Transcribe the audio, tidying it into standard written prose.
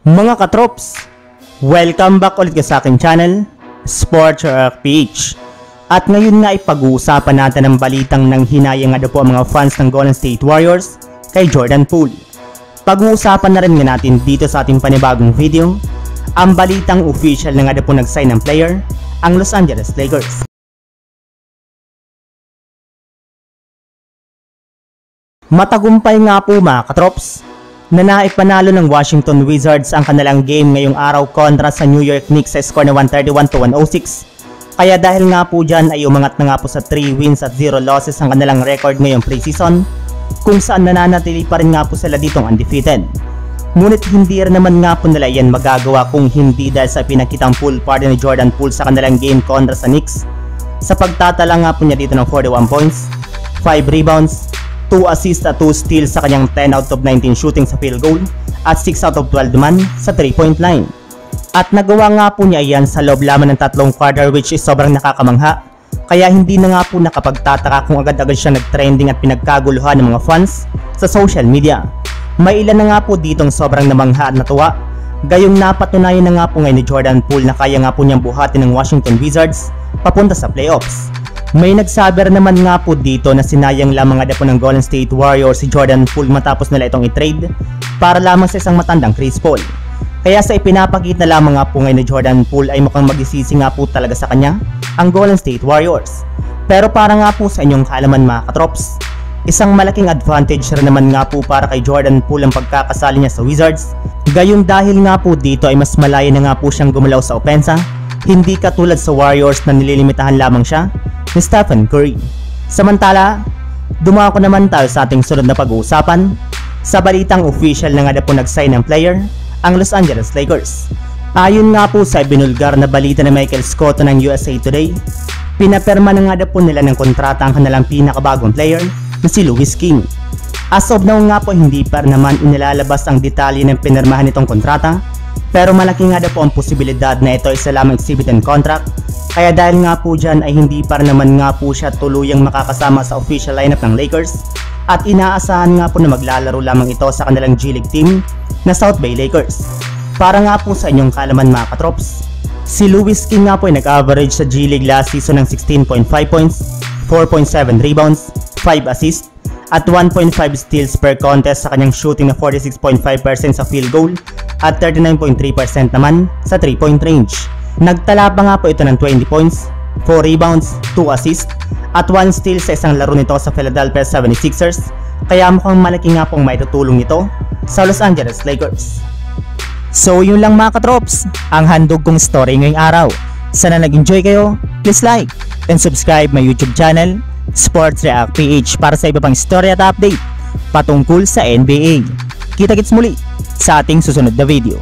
Mga katrops, welcome back ulit sa aking channel, Sports PH. At ngayon nga ay pag-uusapan natin ang balitang nang hinayang nga po ang mga fans ng Golden State Warriors kay Jordan Poole. Pag-uusapan na rin nga natin dito sa ating panibagong video, ang balitang official na nga po nag-sign ng player, ang Los Angeles Lakers. Matagumpay nga po mga katrops, na naipanalo ng Washington Wizards ang kanilang game ngayong araw kontra sa New York Knicks sa score na 131-106. Kaya dahil nga po dyan ay umangat na nga po sa 3 wins at 0 losses ang kanilang record ngayong preseason, kung saan nananatili pa rin nga po sila ditong undefeated. Ngunit hindi rin naman nga po nila yan magagawa kung hindi dahil sa pinakitang full party ni Jordan Poole sa kanilang game kontra sa Knicks. Sa pagtatala nga po niya dito ng 41 points, 5 rebounds, 2 assists at 2 steals sa kanyang 10 out of 19 shooting sa field goal at 6 out of 12 naman sa 3-point line. At nagawa nga po niya yan sa loob lamang ng 3 quarter, which is sobrang nakakamangha. Kaya hindi na nga po nakapagtataka kung agad-agad siya nag-trending at pinagkaguluhan ng mga fans sa social media. May ilan na nga po ditong sobrang namangha at natuwa. Gayong napatunayan na nga po ngayon ni Jordan Poole na kaya nga po niyang buhatin ng Washington Wizards papunta sa playoffs. May nagsabi naman nga po dito na sinayang lamang nga po ng Golden State Warriors si Jordan Poole matapos nila itong i-trade para lamang sa isang matandang Chris Paul. Kaya sa ipinapakita lamang nga po ngayon ni Jordan Poole ay mukhang magsisisi nga po talaga sa kanya ang Golden State Warriors. Pero para nga po sa inyong kaalaman mga katrops, isang malaking advantage rin naman nga po para kay Jordan Poole ang pagkakasali niya sa Wizards. Gayong dahil nga po dito ay mas malaya na nga po siyang gumalaw sa opensa, hindi katulad sa Warriors na nililimitahan lamang siya ni Stephen Curry. Samantala, dumako naman tayo sa ating sunod na pag-uusapan sa balitang official na nga po nag-sign ng player, ang Los Angeles Lakers. Ayon nga po sa binulgar na balita ni Michael Scotto ng USA Today, pinaperma na nga po nila ng kontrata ang kanilang pinakabagong player na si Louis King. As of now nga po hindi pa naman inilalabas ang detalye ng pinirmahan nitong kontrata, pero malaki nga po ang posibilidad na ito ay isa lamang exhibit and contract. Kaya dahil nga po dyan ay hindi pa naman nga po siya tuluyang makakasama sa official lineup ng Lakers at inaasahan nga po na maglalaro lamang ito sa kanilang G League team na South Bay Lakers. Para nga po sa inyong kaalaman mga katrops, si Louis King nga po ay nag-average sa G League last season ng 16.5 points, 4.7 rebounds, 5 assists at 1.5 steals per contest sa kanyang shooting na 46.5% sa field goal at 39.3% naman sa 3-point range. Nagtala pa nga po ito ng 20 points, 4 rebounds, 2 assists, at 1 steal sa isang laro nito sa Philadelphia 76ers, kaya mukhang malaki nga pong maitutulong nito sa Los Angeles Lakers. So yun lang mga katrops, ang handog kong story ngayong araw. Sana nag-enjoy kayo, please like and subscribe my YouTube channel, Sports React PH, para sa iba pang story at update patungkol sa NBA. Kita-kits muli sa ating susunod na video.